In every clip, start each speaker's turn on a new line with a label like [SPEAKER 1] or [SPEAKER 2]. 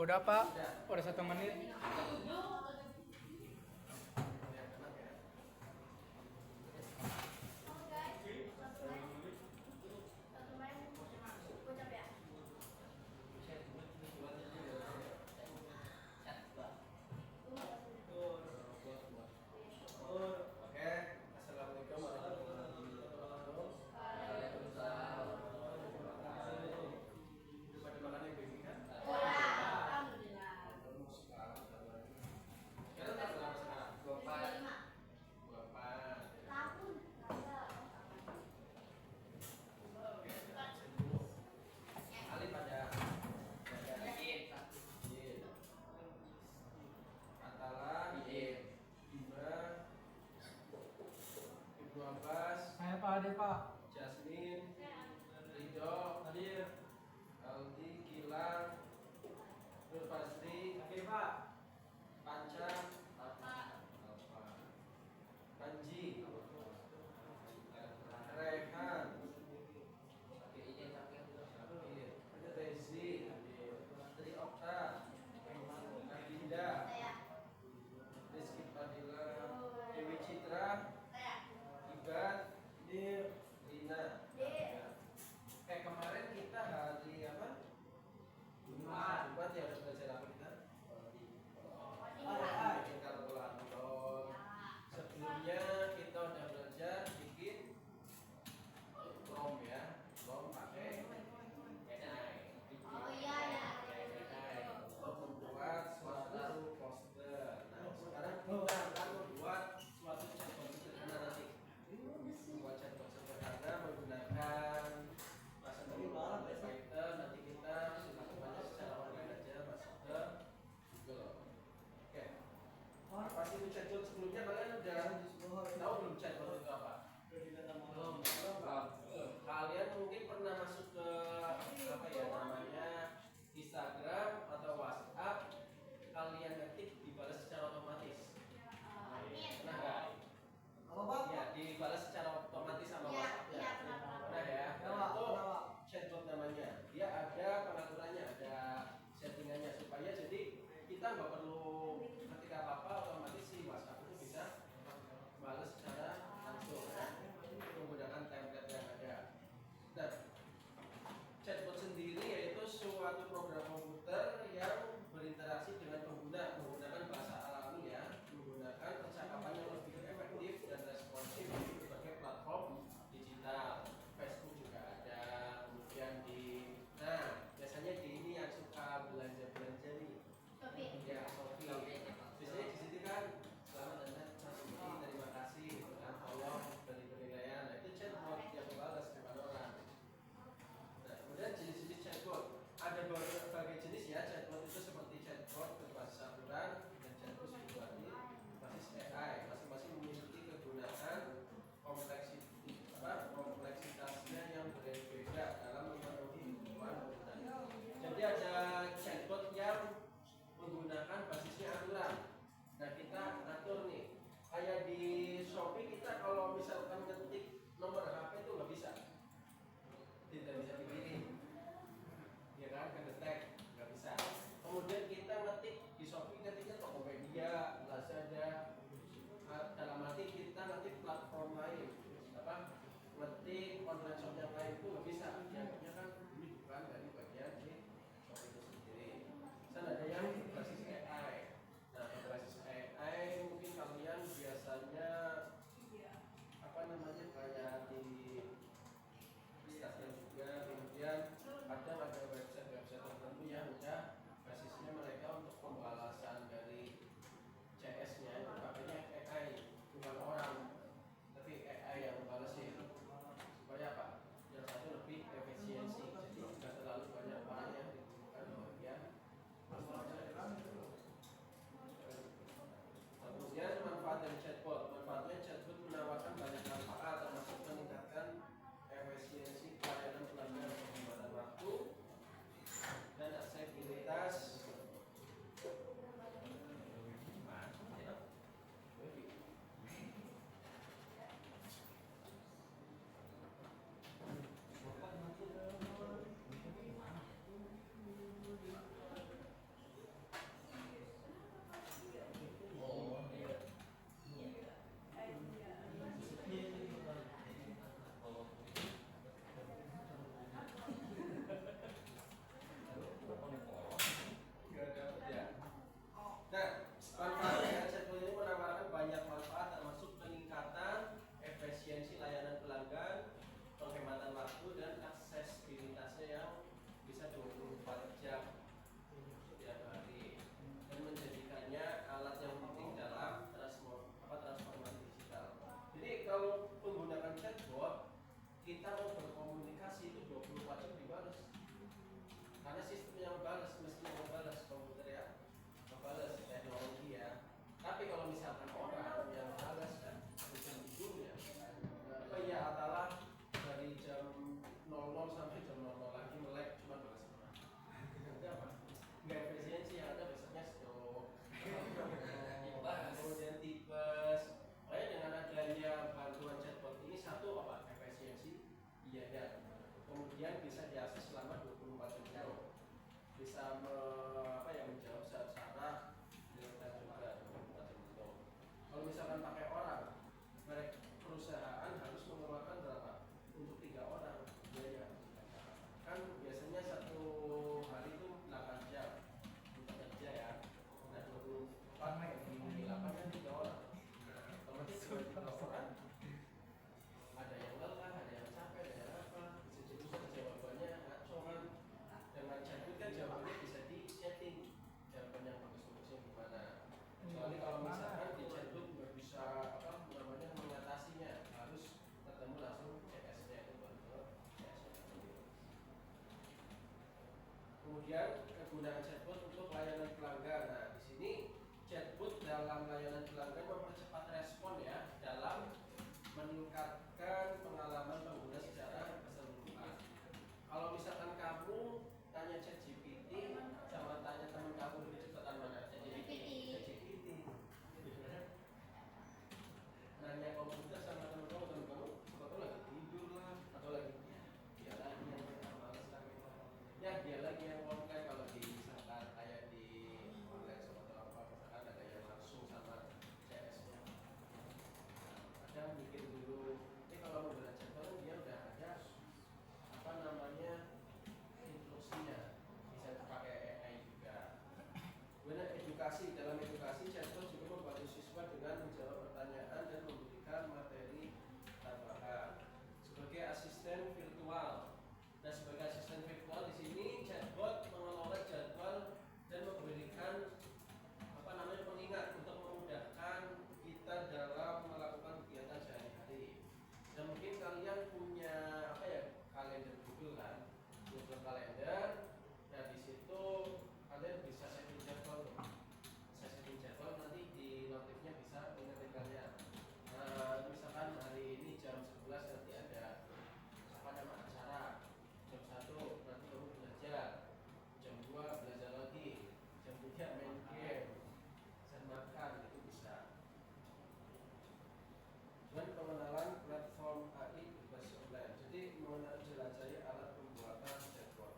[SPEAKER 1] Udah Pak, udah 1 menit.
[SPEAKER 2] Oke, assalamualaikum warahmatullahi wabarakatuh. Waalaikumsalam. Pada makan yang begini kan?
[SPEAKER 3] Alhamdulillah.
[SPEAKER 2] Sekarang tak berapa sekarang? 24. 24.
[SPEAKER 3] Tahun.
[SPEAKER 2] Oke. Alif ada Yin. Atala Yin. Bima, Ibnu Abbas,
[SPEAKER 1] Saya Pak Ade Pak.
[SPEAKER 2] Jasmine, Ridho, hadir. Aldi, Gilang, Nur Fasri, hadir Pak. Panca, Alfa, Panji, Rehan, hadir. Rezi, Tri Okta, Adinda, Rizky Fadila, Dewi Citra, Iban, Rina. Kemarin kita hari apa? Jumat ya, udah belajar apa kita? Kalkulator. Sebelumnya kita udah belajar bikin Chrome ya, Chrome pakai
[SPEAKER 3] Oh iya ya.
[SPEAKER 2] untuk membuat suatu poster. Nah, sekarang kita akan membuat suatu chatbot sederhana nanti. Membuat chatbot sederhana menggunakan bahasa Python. Nanti kita lakukannya secara online aja, masuk ke Google. Oke. Pasti itu chatbot sebelumnya kalian udah tahu belum chatbot itu apa? Belum. Kalian mungkin pernah masuk ke apa ya namanya Instagram atau WhatsApp, kalian ketik dibalas secara otomatis. Pernah nggak? Ya, dibalas secara otomatis sama WhatsApp-nya. Pernah ya? Nah, itu chatbot namanya. Dia ada pengaturannya, ada settingannya supaya jadi kita nggak perlu ketika apa-apa otomatis si WhatsApp itu bisa balas secara langsung ya, menggunakan template yang ada. Dan chatbot sendiri yaitu suatu program komputer yang berinteraksi dengan pengguna menggunakan bahasa alami ya, menggunakan percakapan yang lebih efektif dan responsif di berbagai platform digital. Facebook juga ada, kemudian nah biasanya di ini yang suka belanja nih. Ya, Shopee. Biasanya di situ kan selamat Anda masuk, terima kasih gitu kan, tolong beri penilaian. Nah, itu chatbot yang membalas kepada orang. Nah, kemudian jenis-jenis chatbot ada berbagai jenis ya. Chatbot itu seperti chatbot berbasis aturan dan chatbot berbasis AI. Masing-masing memiliki kegunaan kompleksitasnya yang berbeda dalam memenuhi kebutuhan pengguna. Jadi ada chatbot yang menggunakan basisnya aturan. Nah, kita atur nih. Kayak di Shopee kita kalau misalkan ketik nomor HP itu nggak bisa. Tidak bisa dikirim. Ya kan, kedetek nggak bisa. Kemudian kita ngetik di Shopee ketiknya Tokopedia, Lazada. Dalam arti kita ngetik platform lain. Apa? Ngetik online shop yang lain itu nggak bisa. Dianggapnya kan ini bukan dari bagian di Shopee itu sendiri. Ada yang berbasis AI. Nah, berbasis AI mungkin kalian biasanya apa namanya kayak di stasiun juga, kemudian ada website tertentu yang udah basisnya mereka untuk pembalasan dari CS-nya itu pakainya AI, bukan orang, tapi AI yang membalasin supaya apa? bisa menjawab secara real time juga dalam bentuk. Kalau misalkan pakai orang, mereka perusahaan harus mengeluarkan berapa untuk 3 orang biaya. Kan biasanya satu hari itu 8 jam untuk kerja ya. Nah 24 di 8 kan 3 orang. Otomatis 3 orang ada yang lelah, ada yang capek, ada yang apa. Bisa jadi jawabannya ngaco kan. Dengan chatbot kan jawabannya bisa di setting jawaban yang bagus-bagusnya gimana. Kecuali kalau misalkan di chatbot nggak bisa mengatasinya, harus ketemu langsung CS-nya itu baru CS-nya. Kemudian kegunaan chatbot untuk layanan pelanggan. Nah di sini chatbot dalam layanan pelanggan mempercepat respon ya dalam meningkatkan pengalaman pengguna secara keseluruhan. Kalau misalkan kamu tanya ChatGPT sama tanya teman kamu lebih cepat mana? ChatGPT. Nanya komputer sama teman kamu sebetulnya lagi tidur lah atau lagi dia lagi yang males lagi. Ya dia lagi yang online kalau di misalkan kayak di online atau apa misalkan ada yang langsung sama CS-nya. Kadang mikir dulu, kalau mau belajar kan dia udah ada instruksinya, bisa pakai AI juga. Kemudian edukasi, dalam edukasi chatbot juga membantu siswa dengan menjawab pertanyaan dan memberikan materi tambahan sebagai asisten virtual. Nah sebagai asisten virtual di sini chatbot mengelola jadwal dan memberikan pengingat untuk memudahkan kita dalam melakukan kegiatan sehari-hari. Dan mungkin kalian punya kalender Google kan, Google Kalender. Nah di situ kalian bisa setting jadwal, nanti di notifnya bisa mengingatkan kalian. Nah, misalkan hari ini jam 11 nanti ada acara, jam 1 nanti kamu belajar, jam 2 belajar lagi, jam 3 main game, dan makan, itu bisa. Dan pengenalan platform AI berbasis online. Jadi menjelajahi alat pembuatan chatbot.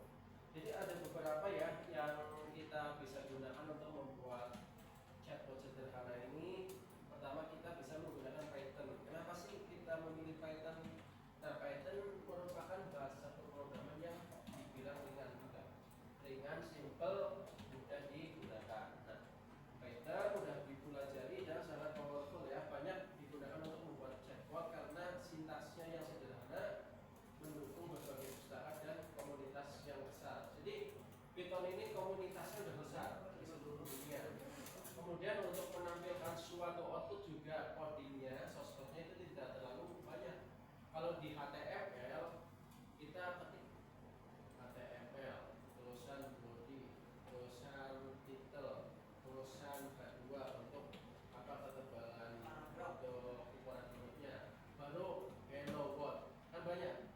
[SPEAKER 2] Jadi ada beberapa ya yang kita bisa gunakan untuk membuat chatbot sederhana ini. Pertama kita bisa menggunakan Python. Kenapa sih kita memilih Python? Nah Python merupakan bahasa pemrograman yang dibilang ringan juga. Ringan, simple, mudah digunakan. Nah Python mudah dipelajari dan sangat powerful ya. Banyak digunakan untuk membuat chatbot karena sintaksnya yang sederhana, mendukung berbagai pustaka dan komunitas yang besar. Jadi Python ini komunitasnya sudah besar di seluruh dunia. Kemudian untuk menampilkan suatu output juga codingnya, source code-nya itu tidak terlalu banyak. Kalau di HTML kita ketik HTML, tulisan body, tulisan title, tulisan H2 untuk ketebalan untuk ukuran hidupnya, baru hello world kan banyak.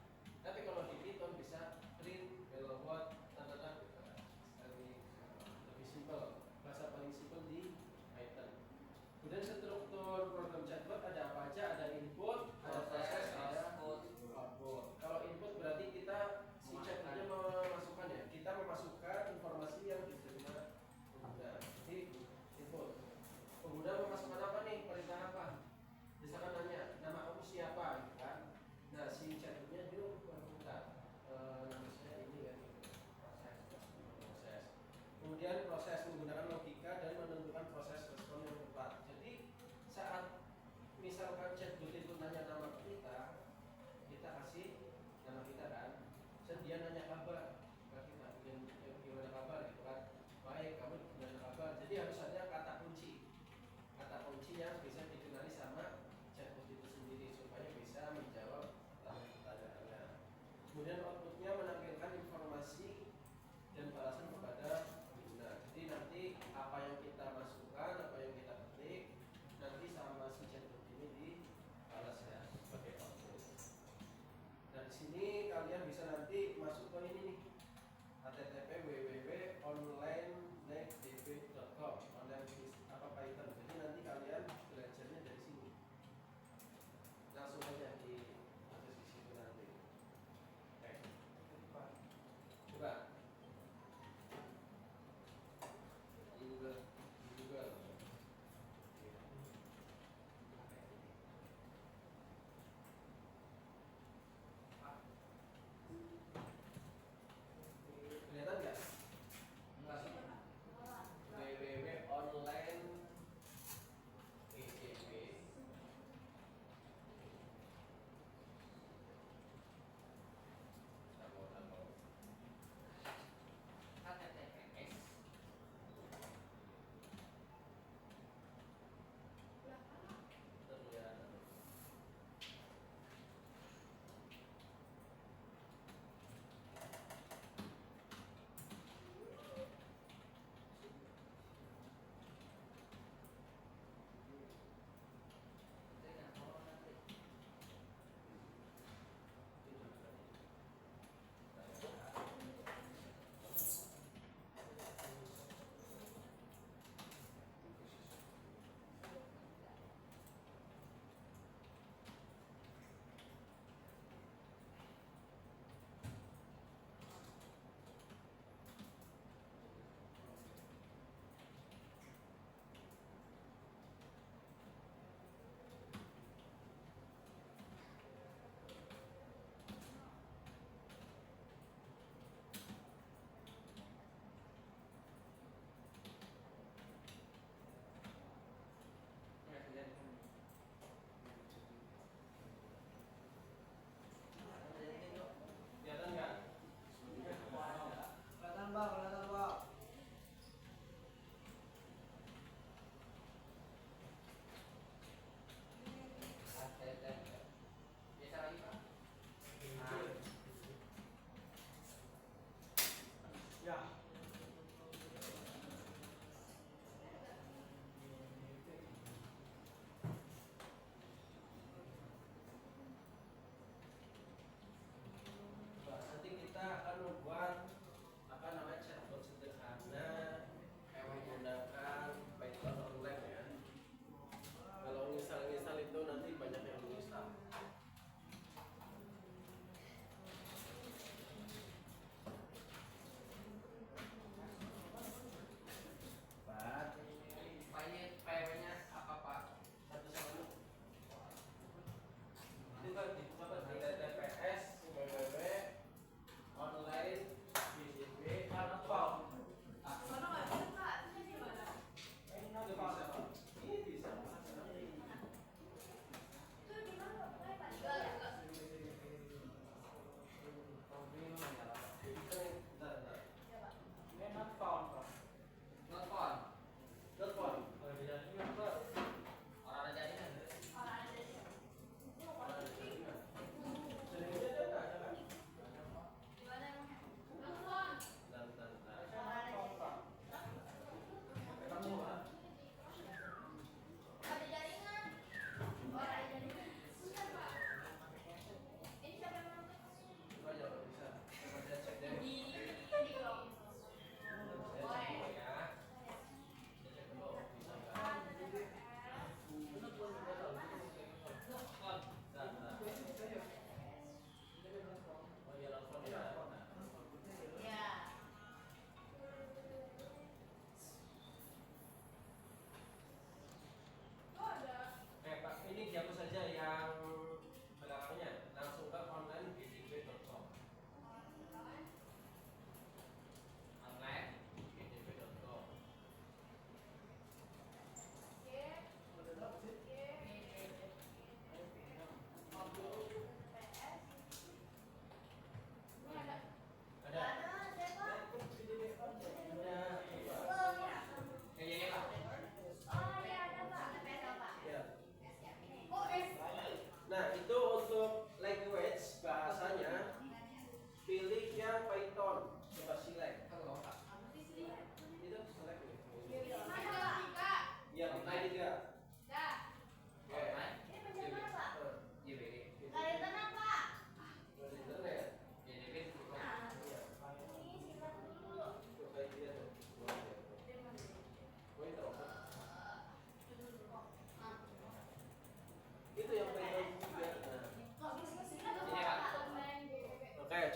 [SPEAKER 2] Tapi kalau di Python bisa print hello world tanda lebih simpel, bahasa paling simpel di Python. Kemudian struktur program chatbot ada apa aja? Ada input, ada proses, ada output. Kalau input berarti kita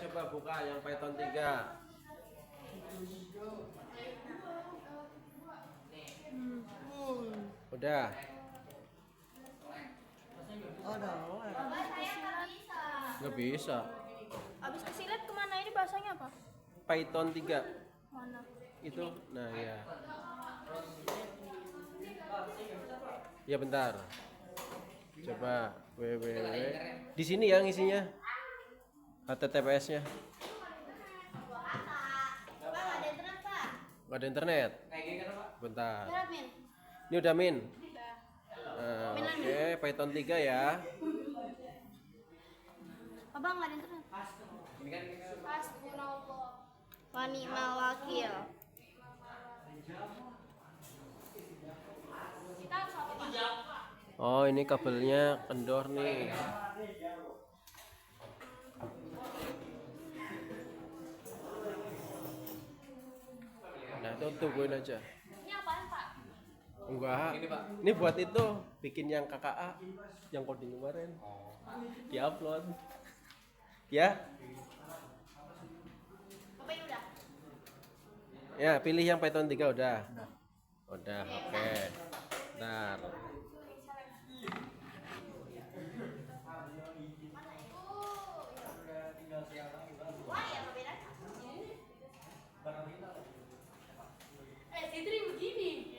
[SPEAKER 2] coba buka yang Python 3. Udah.
[SPEAKER 3] Bapak saya nggak bisa.
[SPEAKER 2] Nggak bisa.
[SPEAKER 4] Abis kesilet kemana ini bahasanya apa?
[SPEAKER 2] Python 3
[SPEAKER 4] Mana?
[SPEAKER 2] itu. Nah ya. Ya bentar. Coba www. Di sini yang isinya. HTTPS-nya.
[SPEAKER 3] Bapak nggak ada internet Pak?
[SPEAKER 2] Nggak ada internet. Bentar.
[SPEAKER 3] Internet Min.
[SPEAKER 2] Ini udah Min.
[SPEAKER 3] Udah.
[SPEAKER 2] Nah, oke, Python 3 ya.
[SPEAKER 3] Bapak nggak ada internet. Hasbunallah. Wa ni'mal wakil. Kita harus apa Pak?
[SPEAKER 2] Oh, ini kabelnya kendor nih. Nah, itu tungguin aja.
[SPEAKER 3] Ini apaan Pak?
[SPEAKER 2] Enggak. Ini buat itu, bikin yang KKA, yang coding kemarin. Di-upload. Ya.
[SPEAKER 3] Bapak ini udah.
[SPEAKER 2] Ya, pilih yang Python 3 udah. Udah, oke. Bentar.
[SPEAKER 3] Wah ya berbeda. Fitri begini.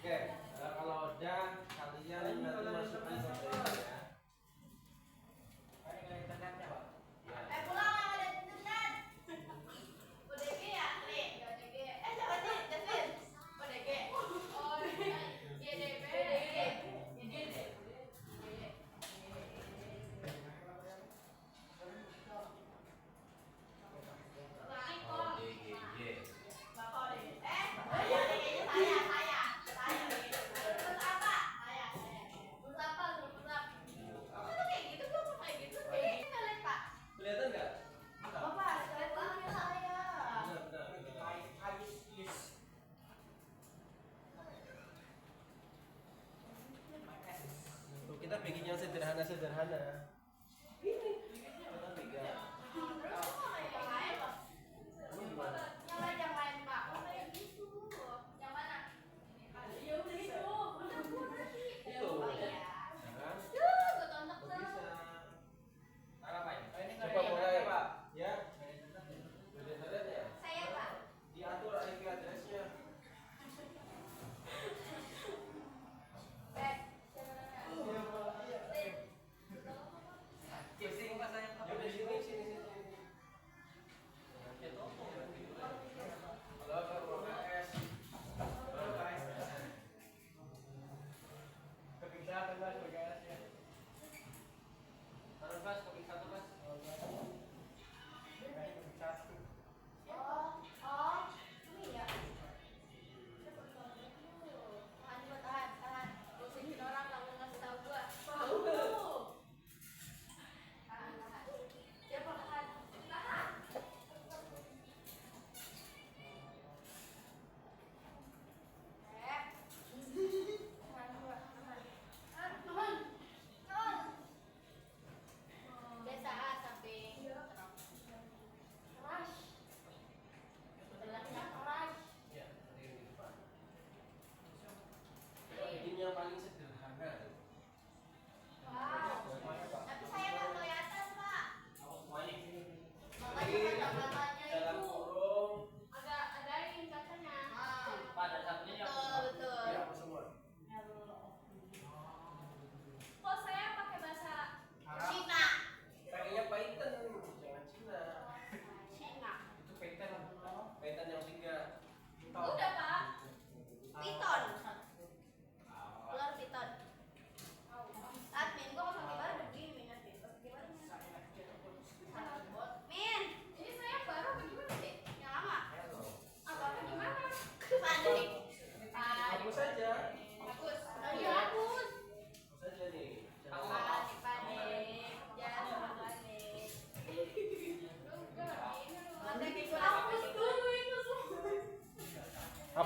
[SPEAKER 2] Oke, kalau udah kalian nanti masukin ke ya.
[SPEAKER 3] Pulang yang ada internet. ODG ya, Li. ODG. Siapa sih? Jasmine. ODG. Oh, GDP. GDP.
[SPEAKER 2] Kelihatan nggak? Tuh, kita bikin yang sederhana-sederhana. Ini Python 3. Itu. Coba mulai, Pak. Ya. Udah internet ya?
[SPEAKER 3] Saya Pak.
[SPEAKER 2] Diatur IP address-nya.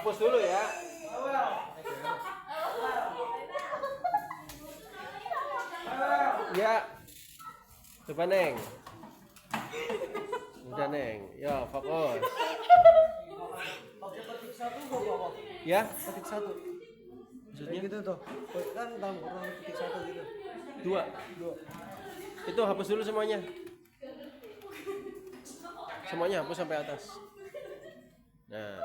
[SPEAKER 2] hapus dulu ya. Ya. Coba Neng. Udah Neng. Yo, fokus.
[SPEAKER 5] Petik satu kok Bapak.
[SPEAKER 2] Ya.
[SPEAKER 5] Petik satu.
[SPEAKER 2] Maksudnya
[SPEAKER 5] Gitu tuh. Kan dalam kurang petik satu gitu.
[SPEAKER 2] dua. Itu hapus dulu semuanya. Semuanya hapus sampai atas. Nah,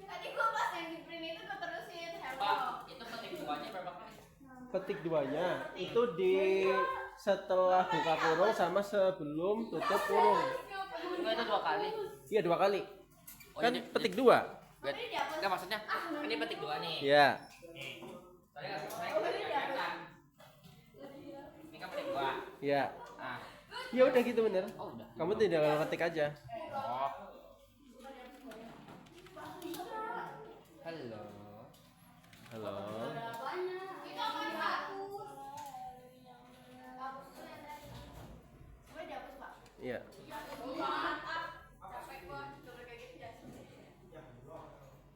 [SPEAKER 3] Tadi gua pas yang di print itu keterusin hello.
[SPEAKER 6] Pak, itu petik duanya berapa kali?
[SPEAKER 2] petik duanya itu di setelah buka kurung sama sebelum tutup kurung.
[SPEAKER 6] Enggak, itu 2 kali.
[SPEAKER 2] Iya 2 kali.
[SPEAKER 6] Oh,
[SPEAKER 2] Kan
[SPEAKER 6] ini-
[SPEAKER 2] petik 2.
[SPEAKER 6] Enggak, maksudnya ini petik 2 nih.
[SPEAKER 2] Iya.
[SPEAKER 6] Saya kelihatan. Ini kan petik 2.
[SPEAKER 2] Iya.
[SPEAKER 6] Ah,
[SPEAKER 2] Ya udah gitu bener.
[SPEAKER 6] oh udah.
[SPEAKER 2] Kamu tinggal ketik aja.
[SPEAKER 6] Oh. Halo.
[SPEAKER 2] Halo.
[SPEAKER 3] Itu akan hapus. Hapus tuh yang tadi. Coba dihapus, Pak.
[SPEAKER 2] Iya.
[SPEAKER 3] Capek gua coba kayak gitu Jasmine.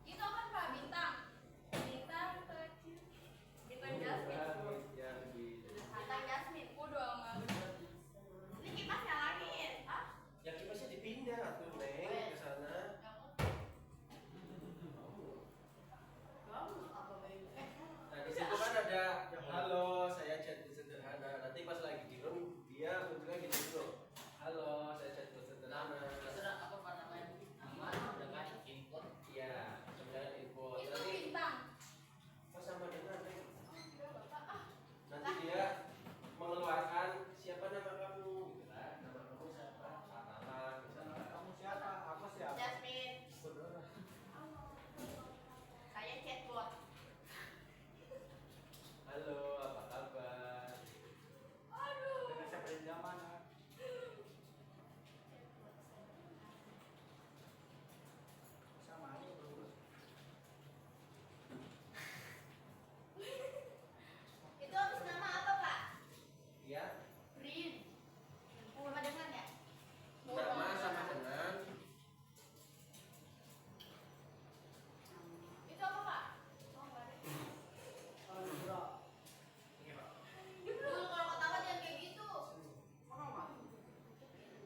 [SPEAKER 3] Itu kan Pak Bintang. Bintang kecil. Bintang Jasmine. Bintang Jasmine. Bodo amat. Ini kipas nyalain. Ah,
[SPEAKER 2] Ya kipasnya dipindah tuh Neng ke sana. Nah di situ kan ada halo saya chat sederhana. Nanti pas lagi di room dia munculnya gitu dulu. Halo saya chat sederhana.
[SPEAKER 6] Terserah apa namanya? Nama dengan input.
[SPEAKER 2] Iya kemudian info.
[SPEAKER 3] itu
[SPEAKER 2] Nanti
[SPEAKER 3] bintang.
[SPEAKER 2] pas sama dengan Neng.
[SPEAKER 3] Bapak, ah.
[SPEAKER 2] Nanti dia mengeluarkan siapa nama kamu gitu kan. Nama kamu siapa? Atalan misalnya.
[SPEAKER 5] Kamu siapa? Aku siapa?
[SPEAKER 3] Jasmine. Saya chatbot.
[SPEAKER 2] Halo apa kabar?
[SPEAKER 3] Aduh.
[SPEAKER 5] Siapa yang zaman? Sama aja bro.
[SPEAKER 3] Itu habis nama apa, Pak?
[SPEAKER 2] Iya.
[SPEAKER 3] Prin. Sama dengan ya?
[SPEAKER 2] Nama sama dengan
[SPEAKER 3] Itu apa, Pak? Oh, enggak ada. Dulu kalau ketawa jangan kayak gitu.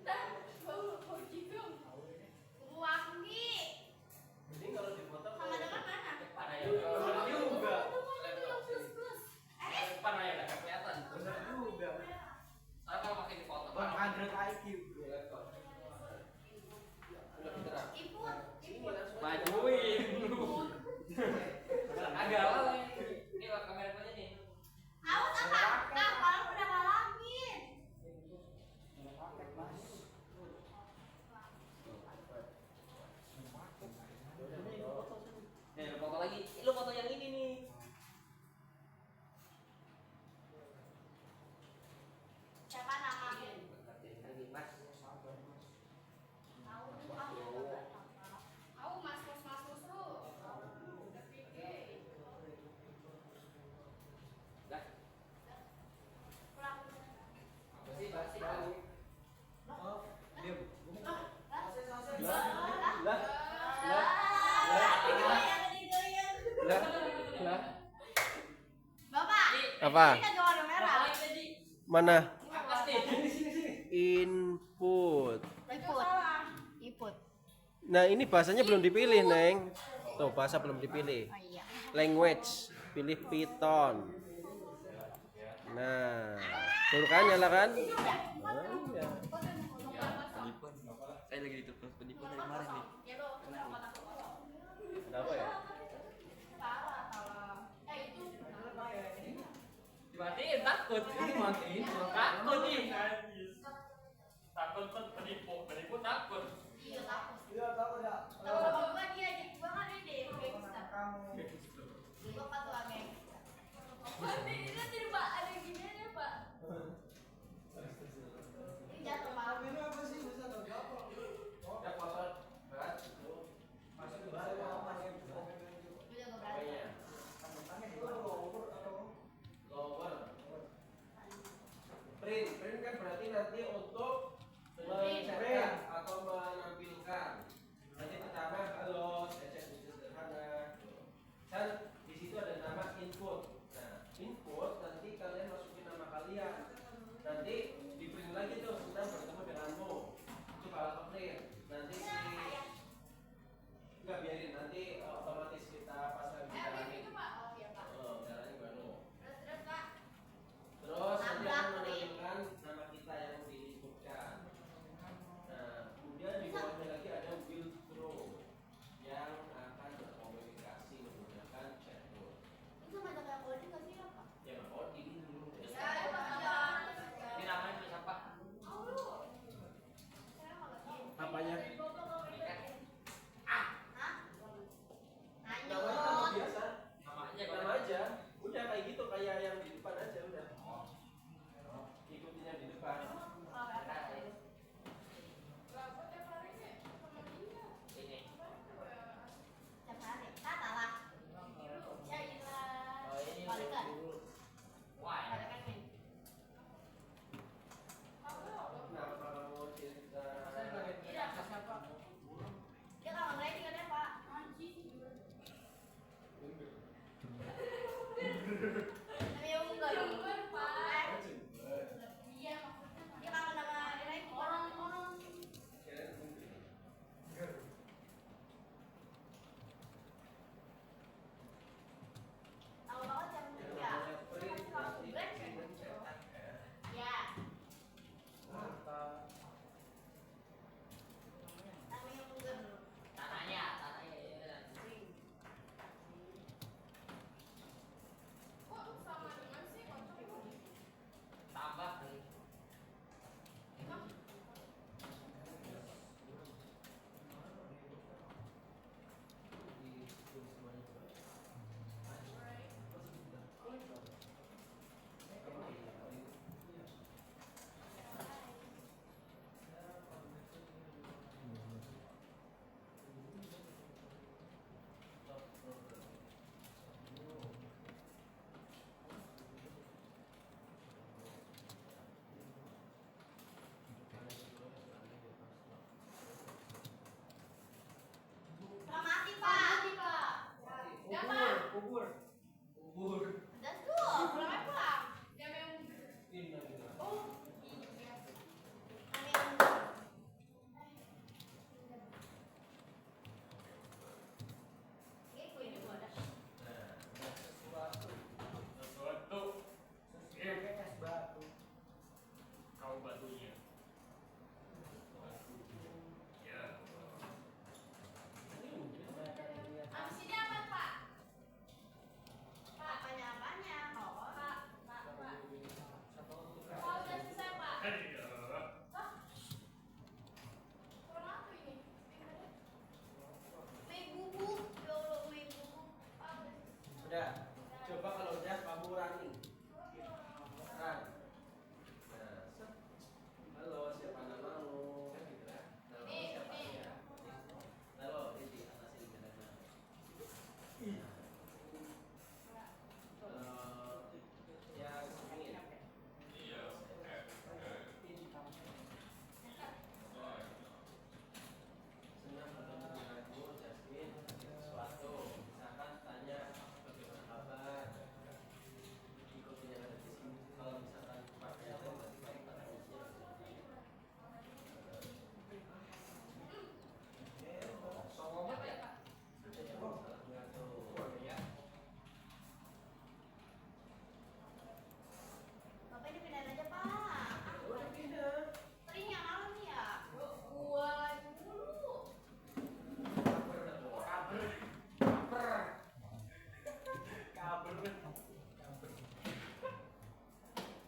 [SPEAKER 3] Dan bau cium. Kubu wangi.
[SPEAKER 2] mending kalau dipoto
[SPEAKER 3] Sama dengan mana?
[SPEAKER 6] Parah ya.
[SPEAKER 2] juga.
[SPEAKER 6] Parah ya, enggak kelihatan.
[SPEAKER 5] Bener juga.
[SPEAKER 6] Saya kalau pakai di foto.
[SPEAKER 5] 100 IQ.
[SPEAKER 2] Udah pinteran.
[SPEAKER 3] Input. Input.
[SPEAKER 6] Majuin. Agak lama ini lah kamera punya nih.
[SPEAKER 3] Awas apa? Nah, kalau udah ngalangin.
[SPEAKER 6] Nih, lu foto lagi. Lu foto yang ini nih.
[SPEAKER 3] Siapa namanya?
[SPEAKER 6] Ini Mas.
[SPEAKER 3] Tahu tuh aku. Tahu mas lu. Udah pikir.
[SPEAKER 6] Dah.
[SPEAKER 3] Pulang.
[SPEAKER 6] Bersih, bersih kali.
[SPEAKER 2] Lah.
[SPEAKER 3] Bapak.
[SPEAKER 2] Apa?
[SPEAKER 3] Ini kan warna merah.
[SPEAKER 6] Apa lagi tadi?
[SPEAKER 2] Mana?
[SPEAKER 6] Atas nih.
[SPEAKER 2] Input.
[SPEAKER 3] Input.
[SPEAKER 2] Nah ini bahasanya belum dipilih Neng. Tuh bahasa belum dipilih.
[SPEAKER 3] Oh iya.
[SPEAKER 2] Language. Pilih Python. Nah. Tuh kan nyala kan? Nah, iya.
[SPEAKER 6] Saya lagi ditelepon penipu dari kemarin nih.
[SPEAKER 3] Ya lo, kenapa takut?
[SPEAKER 2] Ada apa ya?
[SPEAKER 3] Parah kalau. Itu.
[SPEAKER 6] Dimatiin takut. Dimatiin takut nih. Takut kan penipu takut.
[SPEAKER 3] Iya takut.
[SPEAKER 5] Iya tahu ya.
[SPEAKER 3] Tahu sama gua dia aja. Gua kan dia gangster.
[SPEAKER 5] Kamu.
[SPEAKER 3] Gua patuh gangster. Ini tidak Pak, ada gini aja Pak. Ini jatuh Pak.
[SPEAKER 5] Ini apa sih bisa tahu apa?
[SPEAKER 2] Udah foto. Berat.
[SPEAKER 5] Masih baru apa sih?
[SPEAKER 3] Gue jago berantem.
[SPEAKER 5] Tangan itu lower atau
[SPEAKER 2] Lower. Print. Print kan berarti nanti untuk mencetak atau menampilkan. Nanti kita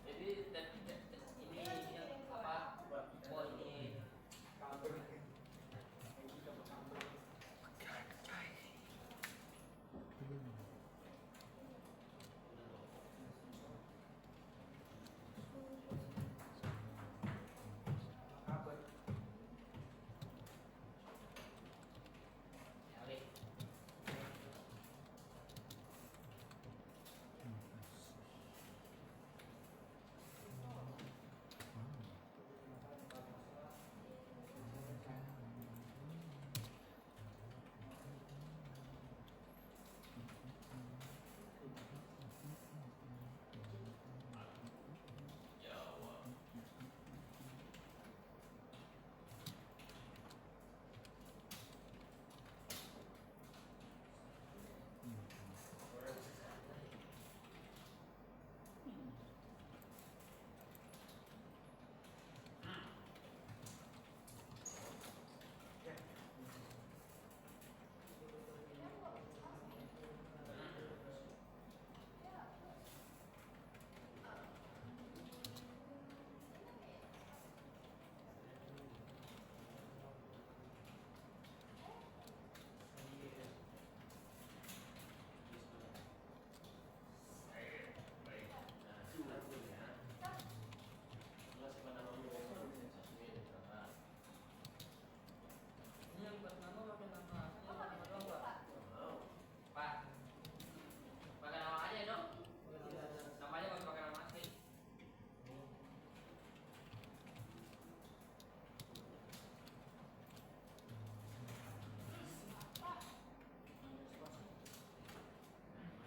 [SPEAKER 6] Jadi ini apa? Oh ini Oke. Ini yang buat nama pakai nama asli, nama doang, Pak. Pak. Pakai nama aja dong. Namanya pakai nama asli.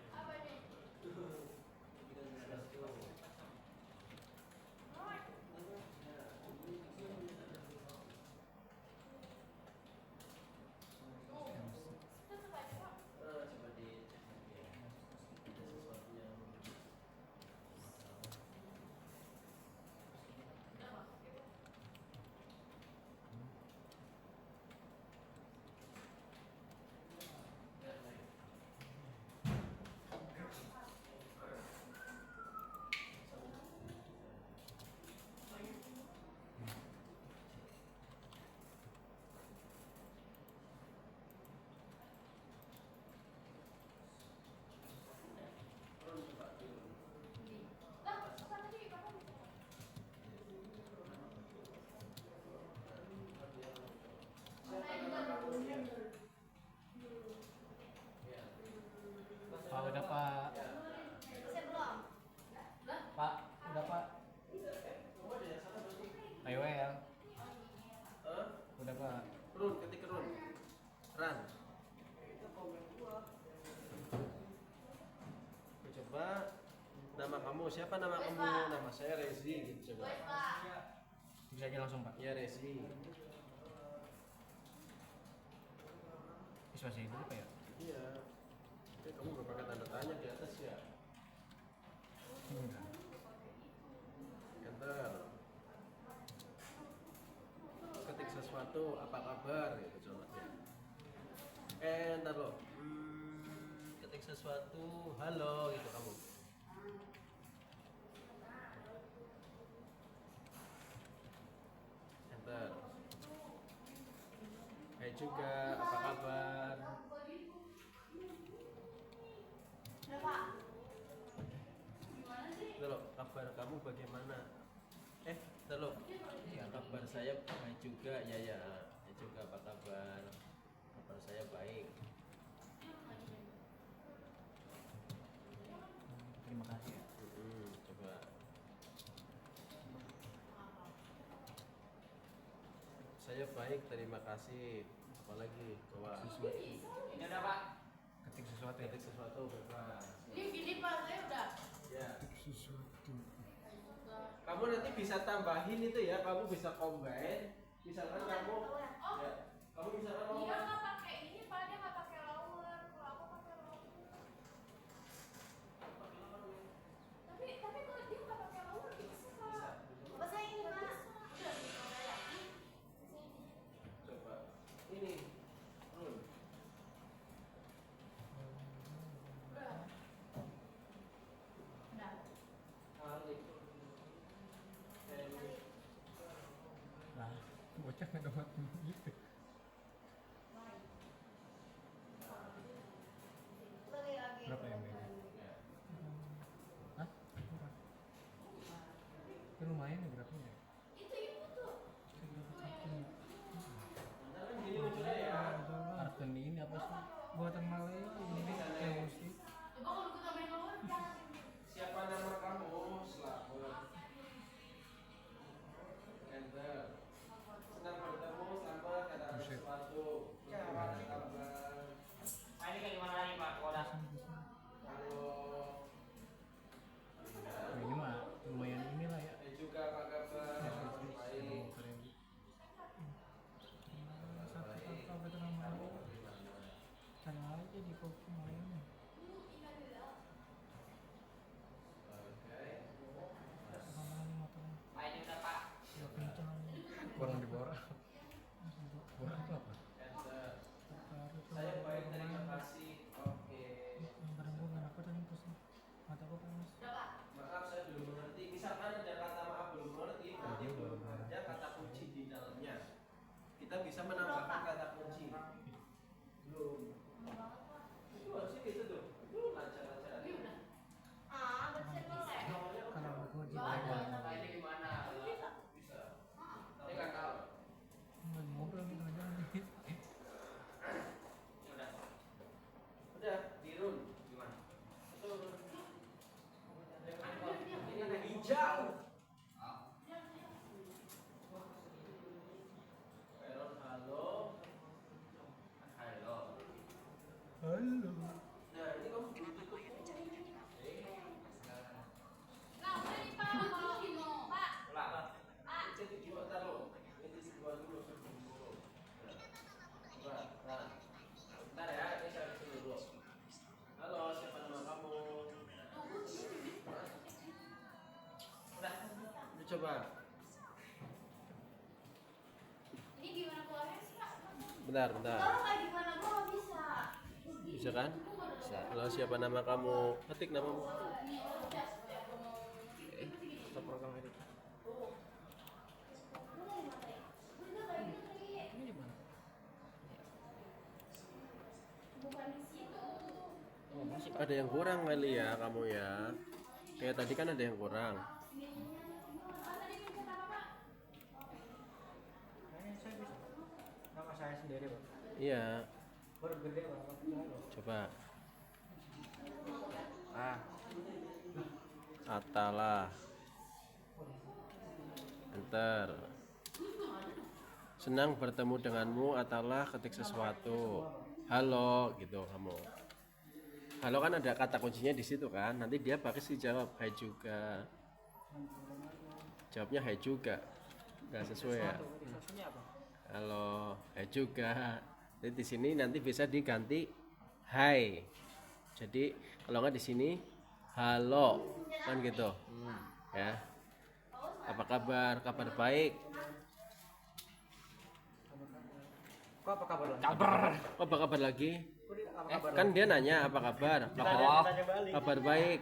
[SPEAKER 3] Apa nih? Tutup aja, Pak.
[SPEAKER 2] Coba dicek lagi ya. Ada sesuatu yang
[SPEAKER 3] Udah, Pak. Lah, apa tadi Bapak bisa? Saya juga
[SPEAKER 1] Pak, udah Pak.
[SPEAKER 3] Saya belum. Lah,
[SPEAKER 1] Pak, udah Pak. Ayo ya. Udah Pak.
[SPEAKER 2] Run, ketik run. Run. Coba nama kamu siapa nama
[SPEAKER 3] Wes,
[SPEAKER 2] kamu?
[SPEAKER 3] Pak.
[SPEAKER 2] Nama saya Rezi gitu coba.
[SPEAKER 3] wes, Pak.
[SPEAKER 1] Bisa aja langsung Pak.
[SPEAKER 2] Ya Rezi.
[SPEAKER 1] Bisa sih dulu Pak ya.
[SPEAKER 2] Iya. Kamu gak pakai tanda tanya di atas ya? Enter. Ketik sesuatu, apa kabar gitu coba. Enter lo. Ketik sesuatu, halo gitu kamu. Enter. Hai juga, apa kabar?
[SPEAKER 3] Udah, Pak. Gimana sih?
[SPEAKER 2] Itu loh, kabar kamu bagaimana? Itu loh, ya kabar saya baik juga, ya ya juga apa kabar? Kabar saya baik.
[SPEAKER 1] Terima kasih ya.
[SPEAKER 2] Coba. Saya baik, terima kasih. Apalagi, coba.
[SPEAKER 6] Ini udah, Pak.
[SPEAKER 1] Ketik sesuatu ya.
[SPEAKER 2] Ketik sesuatu bebas.
[SPEAKER 3] Ini gini, Pak, saya udah.
[SPEAKER 2] Ya.
[SPEAKER 1] Sesuatu.
[SPEAKER 2] Kamu nanti bisa tambahin itu ya, kamu bisa combine. Misalkan kamu,
[SPEAKER 3] Oh,
[SPEAKER 2] ya, kamu misalkan
[SPEAKER 3] dia
[SPEAKER 2] kamu
[SPEAKER 3] nggak pakai ini, Pak. Dia nggak pakai lower. Kalau aku pakai lower. Tapi kalau dia nggak pakai lower bisa, Pak. Apa saya ini, Pak? Udah, udah yakin.
[SPEAKER 2] coba ini, run.
[SPEAKER 3] Udah.
[SPEAKER 2] coba.
[SPEAKER 3] Ini gimana keluarnya sih kak?
[SPEAKER 2] Bentar.
[SPEAKER 3] Kalau kayak gimana gua nggak bisa.
[SPEAKER 2] Bisa kan? Bisa. Kalau siapa nama kamu? Ketik namamu.
[SPEAKER 1] Stop program edit. Ini di mana?
[SPEAKER 3] Bukan di situ.
[SPEAKER 1] Oh, masih Pak.
[SPEAKER 2] Ada yang kurang kali ya kamu ya. Kayak tadi kan ada yang kurang.
[SPEAKER 1] Kayaknya saya bisa. Nama saya sendiri, Pak.
[SPEAKER 2] Iya.
[SPEAKER 1] Huruf gede, Pak.
[SPEAKER 2] Coba.
[SPEAKER 1] Ah,
[SPEAKER 2] Atalah. Enter. Senang bertemu denganmu. Atalah ketik sesuatu. Halo gitu kamu. Halo kan ada kata kuncinya di situ kan. Nanti dia pasti jawab hai juga. Jawabnya hai juga. Gak sesuai ya.
[SPEAKER 1] Sesuatunya apa?
[SPEAKER 2] Halo, hai juga. Jadi di sini nanti bisa diganti hai. Jadi kalau nggak di sini halo kan gitu. Ya. Apa kabar? Kabar baik.
[SPEAKER 1] Kok apa kabar? Kabar.
[SPEAKER 2] Apa kabar lagi?
[SPEAKER 1] Apa kabar?
[SPEAKER 2] Kan dia nanya apa kabar?
[SPEAKER 1] Tanya balik.
[SPEAKER 2] Kabar baik.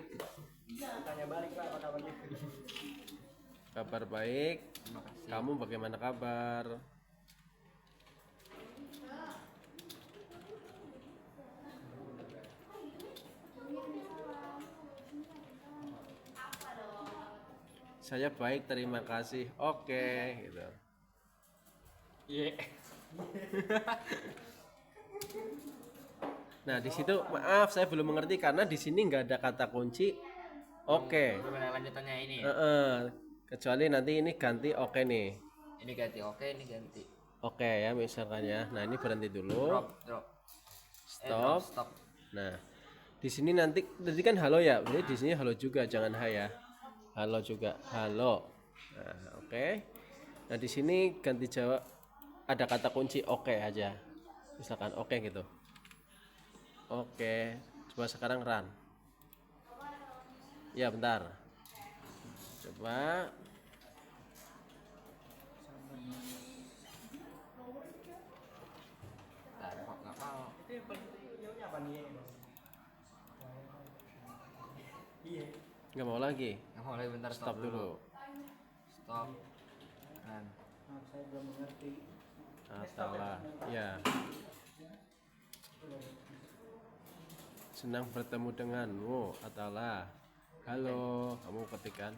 [SPEAKER 1] Tanya balik, Pak, apa kabarnya?
[SPEAKER 2] Kabar baik.
[SPEAKER 1] Terima kasih.
[SPEAKER 2] Kamu bagaimana kabar? Saya baik, terima kasih. Oke, gitu.
[SPEAKER 1] Iya.
[SPEAKER 2] Nah, di situ maaf saya belum mengerti karena di sini nggak ada kata kunci. Oke.
[SPEAKER 6] Gimana lanjutannya ini?
[SPEAKER 2] Kecuali nanti ini ganti oke nih.
[SPEAKER 6] Ini ganti oke, ini ganti
[SPEAKER 2] Oke ya misalkan ya. Nah, ini berhenti dulu.
[SPEAKER 6] drop.
[SPEAKER 2] Stop.
[SPEAKER 6] Stop.
[SPEAKER 2] Nah, di sini nanti tadi kan halo ya. Jadi di sini halo juga, jangan hai ya. Halo juga, halo. Nah, oke. Nah, di sini ganti jawab ada kata kunci oke aja. Misalkan oke gitu. Oke. Coba sekarang run. Ya, bentar. Coba.
[SPEAKER 6] Nah, kok nggak mau?
[SPEAKER 1] Itu yang paling ilmunya apa nih? Iya.
[SPEAKER 2] Nggak mau lagi.
[SPEAKER 6] Nggak mau lagi, bentar,
[SPEAKER 2] Stop dulu.
[SPEAKER 6] Stop. Run.
[SPEAKER 1] Maaf, saya belum mengerti.
[SPEAKER 2] Atalah. Ya. Senang bertemu denganmu. Atalah. Halo, kamu ketikkan.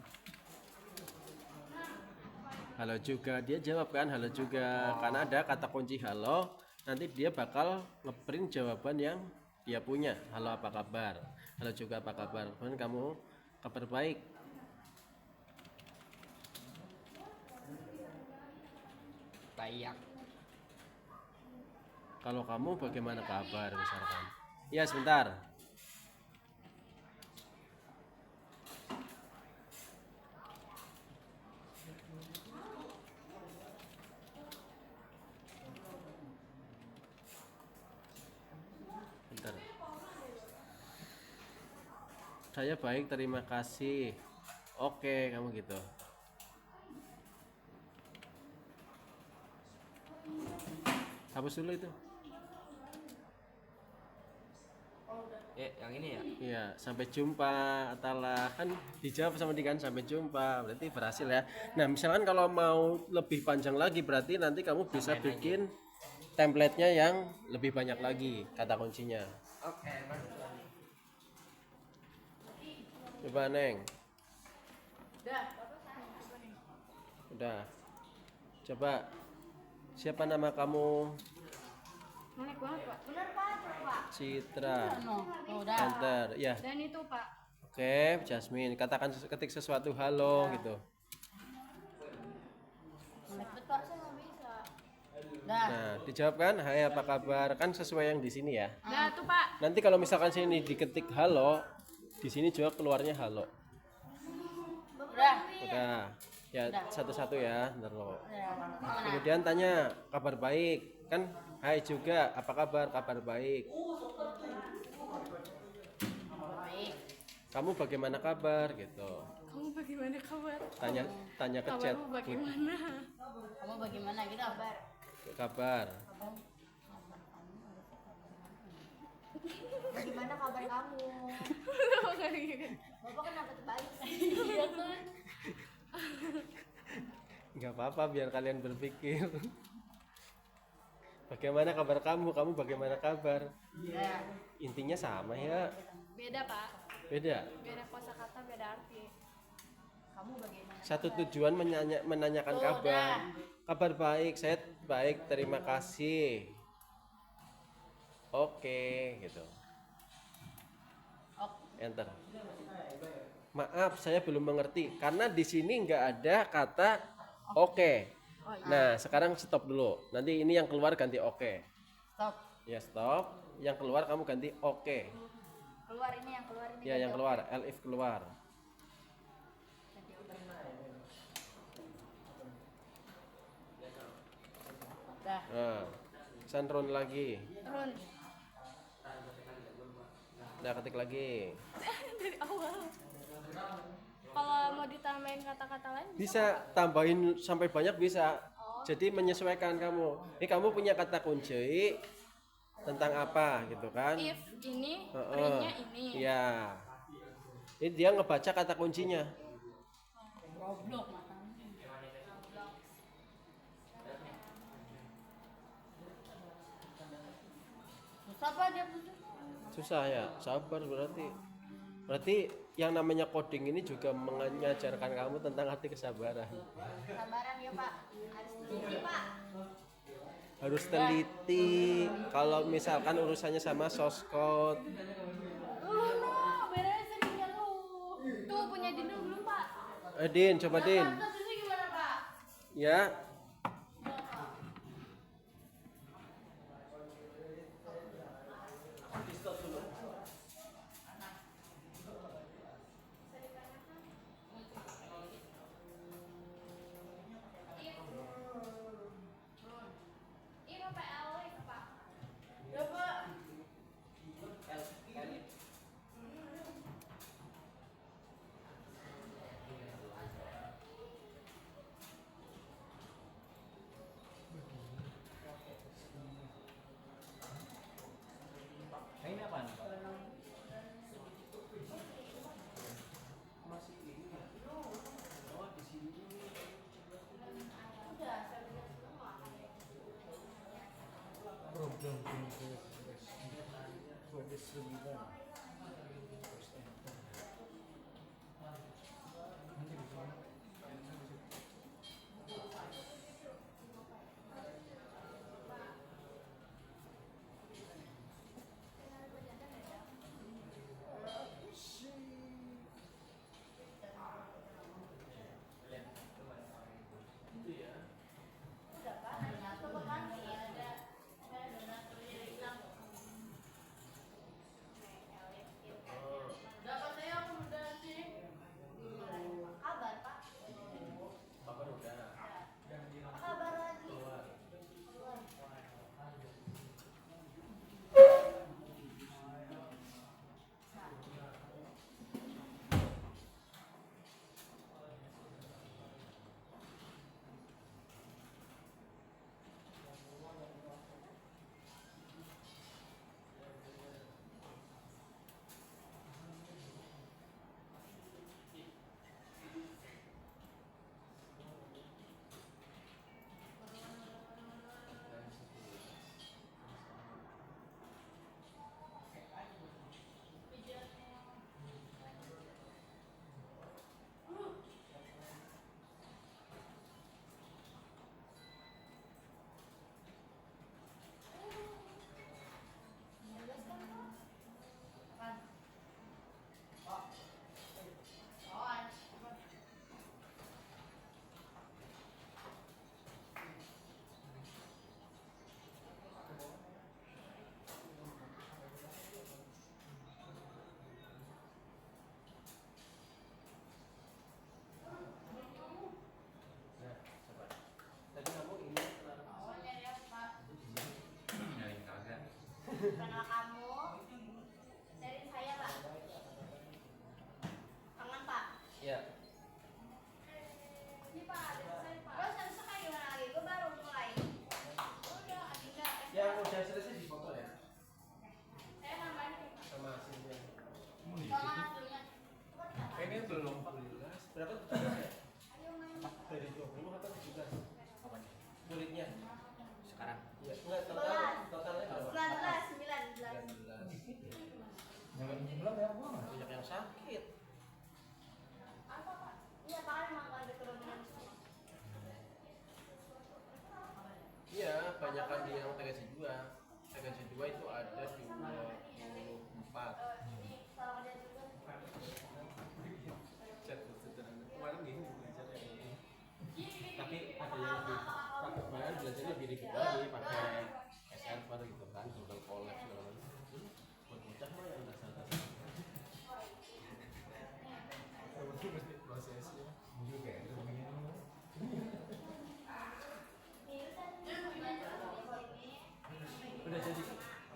[SPEAKER 2] Halo juga, dia jawab kan halo juga. Karena ada kata kunci halo, nanti dia bakal ngeprint jawaban yang dia punya. Halo apa kabar? Halo juga apa kabar? Kemudian kamu kabar baik.
[SPEAKER 6] Bayak.
[SPEAKER 2] Kalau kamu bagaimana kabar misalkan? Ya sebentar. Bentar. Saya baik, terima kasih. Oke, kamu gitu. Hapus dulu itu.
[SPEAKER 6] Yang ini ya?
[SPEAKER 2] Iya, sampai jumpa. Atalah kan dijawab sama dia kan sampai jumpa. Berarti berhasil ya. Nah, misalkan kalau mau lebih panjang lagi berarti nanti kamu bisa
[SPEAKER 6] Tambahin
[SPEAKER 2] bikin template-nya yang lebih banyak lagi kata kuncinya.
[SPEAKER 6] Oke, masuk.
[SPEAKER 2] Coba Neng.
[SPEAKER 3] Udah.
[SPEAKER 2] Udah. Coba. Siapa nama kamu?
[SPEAKER 4] Menarik banget, Pak.
[SPEAKER 3] Bener Pak, Pak.
[SPEAKER 2] Citra.
[SPEAKER 3] Udah.
[SPEAKER 2] Enter. Ya.
[SPEAKER 3] Dan itu Pak.
[SPEAKER 2] Oke, Jasmine. Katakan ketik sesuatu halo gitu.
[SPEAKER 3] Cepet Pak, saya nggak bisa.
[SPEAKER 2] Nah, dijawab kan? Hai, apa kabar? Kan sesuai yang di sini ya.
[SPEAKER 3] Udah tuh Pak.
[SPEAKER 2] Nanti kalau misalkan sini diketik halo, di sini juga keluarnya halo.
[SPEAKER 3] Udah.
[SPEAKER 2] Udah. Ya, satu-satu ya. Ntar lo.
[SPEAKER 3] Mana?
[SPEAKER 2] Kemudian tanya kabar baik. Kan hai juga, apa kabar? Kabar baik.
[SPEAKER 3] Baik.
[SPEAKER 2] Kamu bagaimana kabar gitu.
[SPEAKER 4] Kamu bagaimana kabar?
[SPEAKER 2] Tanya ke chat.
[SPEAKER 4] Kabarmu bagaimana?
[SPEAKER 3] Kamu bagaimana gitu kabar?
[SPEAKER 2] Kabar.
[SPEAKER 3] Bagaimana kabar kamu? Bapak kenapa terbalik? Iya kan?
[SPEAKER 2] Nggak apa-apa biar kalian berpikir. Bagaimana kabar kamu? Kamu bagaimana kabar?
[SPEAKER 3] Ya.
[SPEAKER 2] Intinya sama ya.
[SPEAKER 4] Beda Pak.
[SPEAKER 2] Beda.
[SPEAKER 4] Beda kosakata, beda arti.
[SPEAKER 3] Kamu bagaimana?
[SPEAKER 2] Satu tujuan menanyakan
[SPEAKER 3] Tuh,
[SPEAKER 2] kabar.
[SPEAKER 3] dah.
[SPEAKER 2] Kabar baik, saya baik, terima kasih. Oke, gitu. Enter. Maaf, saya belum mengerti karena di sini nggak ada kata oke.
[SPEAKER 4] Oh, iya.
[SPEAKER 2] Nah, sekarang stop dulu. Nanti ini yang keluar ganti oke.
[SPEAKER 3] Stop.
[SPEAKER 2] Ya stop. Yang keluar kamu ganti oke.
[SPEAKER 3] Keluar ini yang keluar ini.
[SPEAKER 2] Ya yang keluar, elif keluar.
[SPEAKER 3] Dah.
[SPEAKER 2] Nah, Sanron lagi.
[SPEAKER 4] Run.
[SPEAKER 2] Nah, ketik lagi.
[SPEAKER 4] Dari awal. Kalau mau ditambahin kata-kata lain
[SPEAKER 2] Bisa tambahin sampai banyak bisa. Jadi menyesuaikan kamu. Ini kamu punya kata kunci tentang apa gitu kan?
[SPEAKER 4] if ini,
[SPEAKER 2] Heeh.
[SPEAKER 4] printnya ini.
[SPEAKER 2] Iya. Ini dia ngebaca kata kuncinya.
[SPEAKER 3] Goblok matanya. Susah apa dia tuh?
[SPEAKER 2] Susah ya, sabar berarti. Berarti yang namanya coding ini juga mengajarkan kamu tentang arti kesabaran.
[SPEAKER 3] Sabaran ya Pak. Harus teliti Pak.
[SPEAKER 2] Harus teliti. Kalau misalkan urusannya sama source code.
[SPEAKER 4] Bedanya seringnya lu. Tuh punya Dino belum Pak?
[SPEAKER 2] Din, coba Din.
[SPEAKER 3] Terus ini gimana Pak?
[SPEAKER 2] Ya.
[SPEAKER 3] Ini apa Alex Pak? Ya Pak.
[SPEAKER 1] Ini apaan?
[SPEAKER 3] Udah Pak. Coba ganti ada donaturnya hilang. Dapat saya aku udah sih. Kabar Pak.
[SPEAKER 2] Kabar udah.
[SPEAKER 3] Kabar lagi.
[SPEAKER 2] Tadi kamu ini
[SPEAKER 3] Awalnya ya Pak.
[SPEAKER 6] Nyariin kagak.
[SPEAKER 3] Kenal kamu. Dari saya Pak. Kangen Pak.
[SPEAKER 2] ya sakit.
[SPEAKER 3] Apa Pak? Iya Pak, emang ada kerumitan.
[SPEAKER 2] Iya, banyakan di yang TKJ 2. TKJ 2 itu ada 24.
[SPEAKER 3] Ini salah kerja juga.
[SPEAKER 2] Kemarin gini belajarnya ini. Tapi ada yang lebih kemarin belajarnya lebih ribet lagi pakai server gitu kan, Google Colab segala macam. Buat bocah mah yang dasar-dasar. Mesti prosesnya juga itu begini. Udah jadi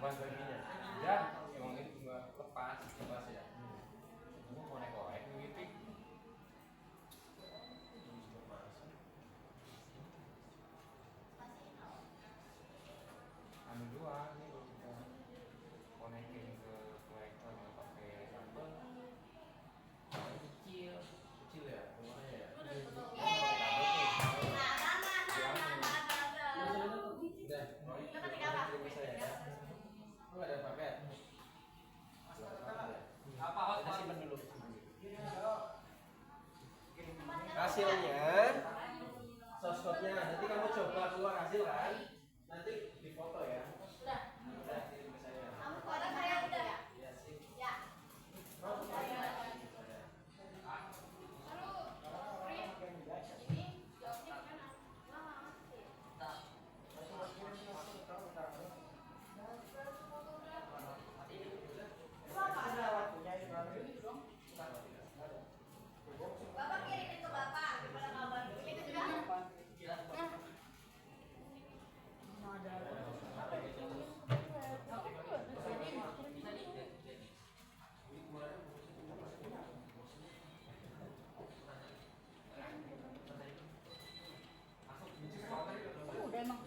[SPEAKER 2] bahan baginya.
[SPEAKER 6] Ya, emang itu nggak lepas ya. Kamu mau naik korek gitu. Anu doang nih kalau kita konekin ke proyektor nggak pakai kabel. Kecil.
[SPEAKER 2] Kecil ya, rumahnya ya. Udah, terima saya ya. Oh, ada paket.
[SPEAKER 6] Apa
[SPEAKER 2] Kita simpan dulu. Hasilnya, source-code-nya nanti kamu coba keluar hasil kan, nanti difoto ya.
[SPEAKER 3] Sudah.
[SPEAKER 2] Udah kirim ke saya.
[SPEAKER 3] Kamu foto saya udah.
[SPEAKER 2] Ya sih.
[SPEAKER 3] Ya.
[SPEAKER 2] Mau
[SPEAKER 3] Lalu, ini jawabnya gimana? Bapak kirimin ke Bapak. Gimana kabar? Itu juga. Udah emang.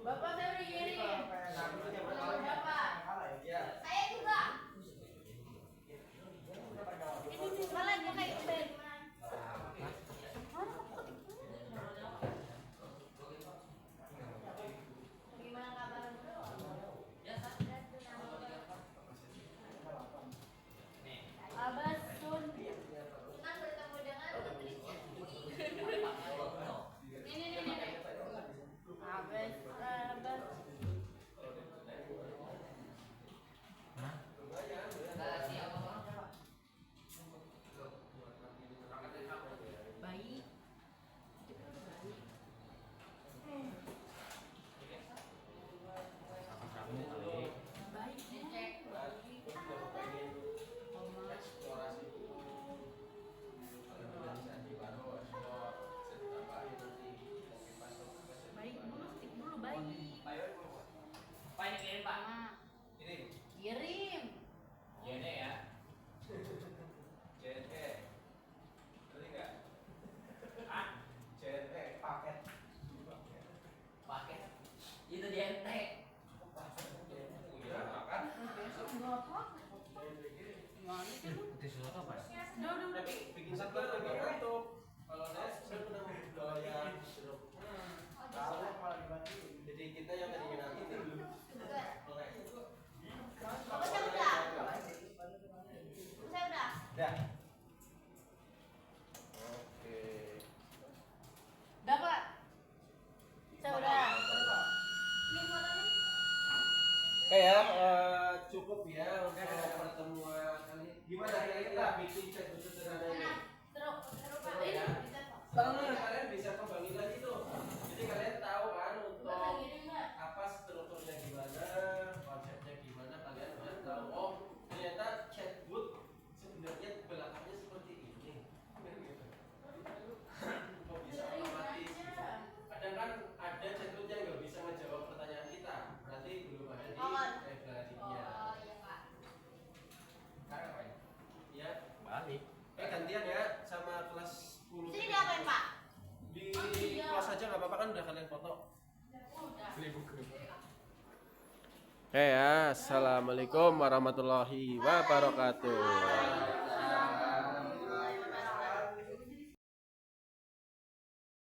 [SPEAKER 3] Bapak saya udah kirim. Bapak. Saya juga. Ini malah dia kayak band. Gimana kabar? Abas Sun. Senang bertemu dengan putrinya. Nih. Abas. Baik. Baik dicek. Baik dulu, stick dulu baik.
[SPEAKER 6] Pak ini kirim Pak.
[SPEAKER 3] Nah,
[SPEAKER 2] Kirim.
[SPEAKER 3] kirim.
[SPEAKER 6] JNE ya.
[SPEAKER 2] JNE. Ngerti nggak?
[SPEAKER 6] Ah,
[SPEAKER 2] JNE paket.
[SPEAKER 6] pakai. Itu JNT.
[SPEAKER 2] Udah makan.
[SPEAKER 3] Enggak apa. Gimana sih lu?
[SPEAKER 6] Disuruh apa?
[SPEAKER 3] Udah.
[SPEAKER 2] Bikin satu lagi untuk kalau saya pernah membayar jeruk. Jadi kita yang tadi nanti nih.
[SPEAKER 3] Apa saya udah? Saya udah.
[SPEAKER 2] Dah. Oke.
[SPEAKER 3] Dapat. Saya udah. Ini fotonya.
[SPEAKER 2] Oke ya, cukup ya untuk pertemuan kali. Gimana ya kita bikin chat khusus dengan ini?
[SPEAKER 3] Seru Pak.
[SPEAKER 2] Seru ya. Banget. Kalian bisa kembali lagi tuh. Jadi kalian tahu kan untuk apa strukturnya gimana, konsepnya gimana, kalian udah tahu. Oh, ternyata chatbot sebenarnya belakangnya seperti ini. Kok bisa otomatis? Kadang kan ada chatbot yang nggak bisa menjawab pertanyaan kita. Berarti belum ada di referensinya.
[SPEAKER 3] Oh iya Pak.
[SPEAKER 6] Sekarang apa ya?
[SPEAKER 2] Ya,
[SPEAKER 6] Balik.
[SPEAKER 2] gantian ya sama kelas 10.
[SPEAKER 3] Sini diapain Pak?
[SPEAKER 2] Di kelas aja nggak apa-apa kan udah kalian foto.
[SPEAKER 3] Udah.
[SPEAKER 6] Beli buku.
[SPEAKER 2] Oke ya, assalamualaikum warahmatullahi wabarakatuh.